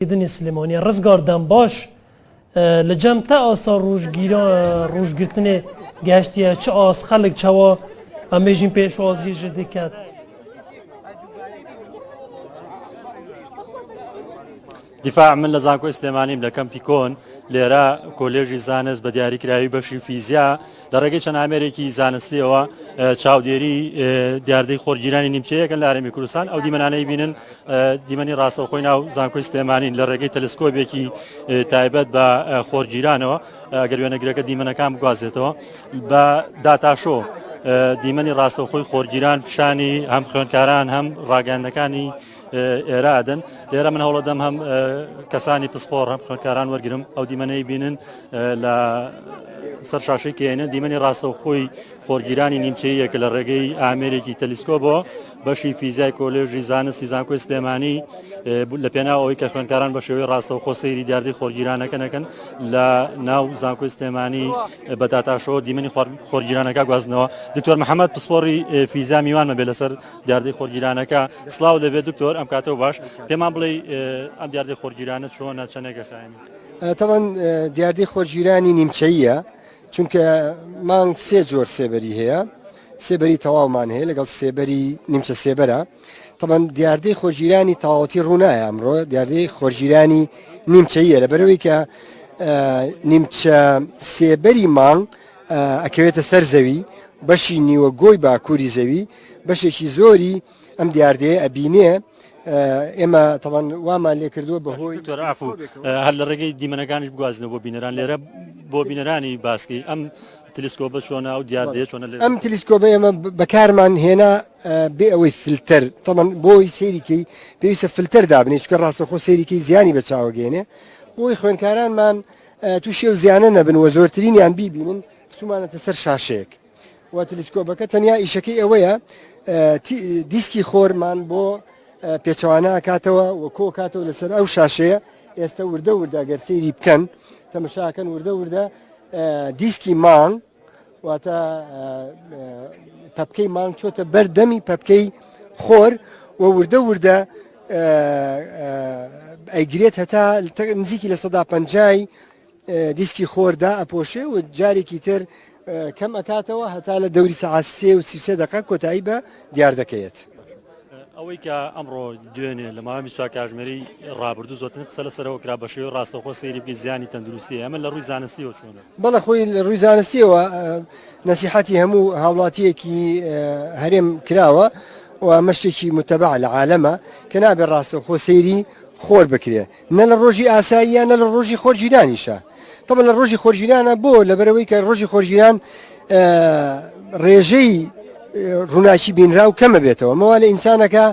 دنی سلیمانی رزگاردن باش لجم تا آسا روشگرتنه گشتیه چه آس خلق چوا امیجین پیشوازی جدی کرد دفاع من لە زانکۆی سلێمانیم لە کەمپی کۆن لێرە کۆلێژی زانست بە دیاریکراوی بەشی فیزیا لە ڕێگەی چەند ئامێرێکی زانستیەوە چاودێری دیاردەی خۆرگیرانی نیمچەیەکەن لە هەرێمی کوردستان ئەو دیمەنانەی بینن دیمەنی ڕاستەوخۆی ناو زانکۆی سلێمانین لە ڕێگەی تەلسکۆپێکی تایبەت بە خۆرگیرانەوە ئەگەر وێنەگرەکە دیمەنەکان بگوازێتەوە بە داتاشۆ دیمەنی ڕاستەوخۆی خۆرگیران پیشانی هەم خوێندکاران هەم ڕاگەاندەکانی ئێرادن لێرە من هەوڵەدەم هەم کەسانی پسپۆڕ هەم خوێندکاران وەرگرم ئەو دیمەنەی بینن لە سەر شاشەی کێنە دیمەنی ڕاستەوخۆی خۆرگیرانی نیمچەیەکە لە ڕێگەی ئامێرێکی تەلیسکۆپەوە بەشی فیزیای کۆلێژی زانستی زانکۆی سلێمانی لە پێناوەوەی کە خوێندکاران بە شێوەی ڕاستەوخۆ سەیری دیاردەی خۆرگیرانەکە نەکەن لە ناو زانکۆی سلێمانی بە داتاشۆ دیمەنی خۆرگیرانەکە گوازنەوە دکتۆر محەممەد پسپۆڕی فیزیا میوانمە بێ لەسەر دیاردەی خۆرگیرانەکە سلااو دەبێت دکتۆر ئەم کاتەوە باش پێمان بڵێ ئەم دیاردەی خۆرگیرانە چۆنە چەندێکە خاین تەوان دیاردەی خۆرگیرانی نیمچەیە چونکە مانگ سێ جۆر سێبەری هەیە سێبەری تەواومان هەیە لەگەڵ سێبەری نیمچە سێبەرە تەمان دیاردەی خۆرگیرانی تەواوەتی ڕوونایە ئەمڕۆ دیاردەی خۆرگیرانی نیمچەیە لەبەرەوەی کە نیمچە سێبەری مانگ ئەکەوێتە سەر زەوی بەشی نیوە گۆی باکووری زەوی بەشێکی زۆری ئەم دیاردەیە ئەبینێ ئێمە تەوان وامان لێ کردووە بەهۆی هەر لە ڕێگەی دیمەنەکانیش بگوازنەوە بۆ بینەران لێرە بۆ بینەرانی باسکی ئەم تلسکۆپە چۆنە و دیاردەیە چۆنە ئەم تلسکۆپە ئێمە بەکارمان هێنا بێ ئەوەی فلتەر تەمان بۆی سێریکەی پێویستە فلتەر دابنێ چکە ڕاستەخۆ سێریکەی زیانی بە چاوەگەێنێ بۆی خوێندکارانمان تووشێ و زیانە نەبن وە زۆرترینیان بیبینن سومانەتە سەر شاشەیەک و تلسکۆپەکە تەنیا ئیشەکەی ئەوەیە دیسکی خۆرمان بۆ پێچەوانە کاتەوە و کۆ کاتەوە لەسەر ئەو شاشەیە ئێستا وردە وردە گەر سەیری بکەن تەمەشاکەن وردە وردە دیسکی مانگ واتە پەپکەی مانگ چۆتە بەردەمی پەپکەی خۆر و وردە وردە ئەیگرێت هەتا نزیکی لە 150 دیسکی خۆردا ئەپۆشێ و جارێکی تر کەم ئەکاتەوە هەتا لە دەوری سەعات 3 و 33 دقیقە کۆتایی بە دیار دەکەیت. ئەوەی کە ئەمڕۆ دوێنێ لە ماوەی 20 کاتژمێری ڕابردوو زۆرترین قسە لەسەرەوە کرا بە شێوەی ڕاستەوخۆ سەیری بکەی زیانی تەندروستی ئەمە لە ڕووی زانستیەوە چۆنە؟ بەڵێ خۆی لە ڕووی زانستیەوە نەسیحەتی هەموو هاوڵاتیەکی هەرێم کراوە و مەشتێکی متەبع لە عالەمە کە نابێت ڕاستەوخۆ سەیری خۆر بکرێ نە لە ڕۆژی ئاساییە نە لە ڕۆژی خۆرگیرانیشە تەمە لە ڕۆژی خۆرگیرانە بۆ لەبەرەوەی کە ڕۆژی خۆرگیران ڕێژەی ڕووناکی بینراو کەمە بێتەوە مەوا لە ئینسانەکە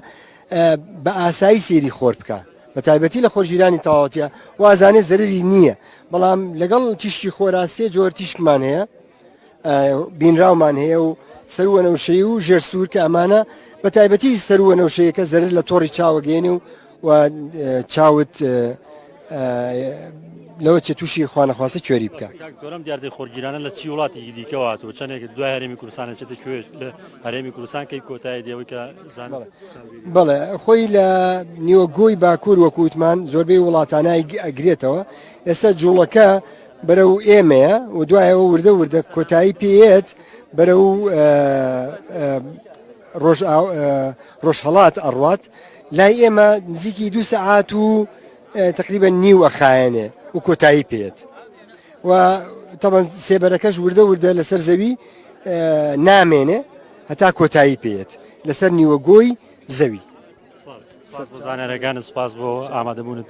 بە ئاسایی سێری خۆر بکە بە تایبەتی لە خۆرگیرانی تەواوەتیە وازانێ زەرری نییە بەڵام لەگەڵ تیشکی خۆراسێ جۆر تیشکمان هەیە بینراومان هەیە و سەروەنەوشەی و ژێر سوور کە ئەمانە بە تایبەتی سەروەنەوشەیەکە زەرر لە تۆڕی چاوەگەێنێ و چاوت لەوە چێ تووشی خوانەخواستە کوێری بکە گۆرم دیاردەی خۆرگیرانە لە چی وڵاتی دیکەواتەوە چەندێک دوای هەرێمی کوردستان چێتە کوێ لە هەرێمی کوردستان کەی کۆتایی دێەوەی کە بەڵێ خۆی لە نیوە گۆی باکوور وەکووتمان زۆربەی وڵاتانای ئەگرێتەوە ئێستا جوڵەکە بەرەو ئێمەیە و دوایەوە وردە وردە کۆتایی پێێت بەرەو ڕۆژهەڵات ئەڕوات لای ئێمە نزیکی 2 سەعات و تقریبا نیو ئەخایەنێ و کۆتایی پێێت و تەمەن سێبەرەکەش وردە وردە لەسەر زەوی نامێنێ هەتا کۆتایی پێێت لەسەر نیوە گۆی زەوی زانەرەکان سپاس بۆ ئامادەبوونت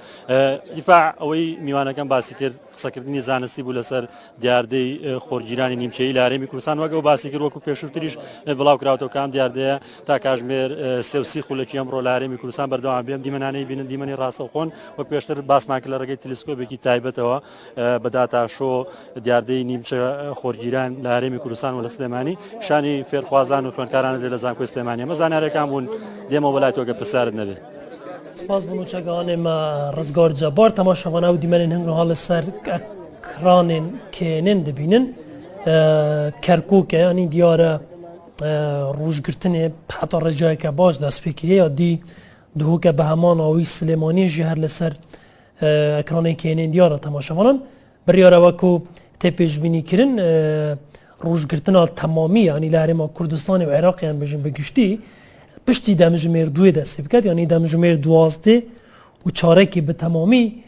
دیفاع ئەوەی میوانەکەم باسی کرد قسەکردنی زانستی بوو لەسەر دیاردەی خۆرگیرانی نیمچەیی لە هەرێمی کوردستان وەگە و باسی کرد وەکو پێشووتریش بڵاو کراوەوە کام دیاردەیە تا کاژمێر سێوسی خولەکی ئەمڕۆ لە هەرێمی کوردستان بەردەوام بێم دیمەنانەی بینن دیمەنی ڕاستەوخۆن وەک پێشتر باسمان کرد لە ڕێگەی تلسکۆپێکی تایبەتەوە بە داتاشۆ دیاردەی نیمچە خۆرگیران لە هەرێمی کوردستان و لە سلێمانی پیشانی فێرخوازان و خوێندکاران لە زانکۆی سلێمانی ئەمە زانارەکان بوون دێمەوە بەلای تۆ گە پرسیارت نەبێت سپاس بۆ چەگانێمە ڕزگار جەبار تەماشاوانە و دیمەنین هەنگها لەسەر ئەکرانên کێنên dibînin Kerkûkê yanî diyara rûjgirtinê heta rejayeke baş dest pê kiriye ya dî dihûke bi hemana wî Silêmaniyê jî her li ser اکرانی کینین دیاره تماشاوانان بریاره وکو تپیش بینی کرن روشگرتنا تمامی یعنی لهرما کردستان و عراق یعنی بجن بگشتی پشتی دمجمیر دوی دست بکد یعنی دمجمیر 12 و چاره که به تمامی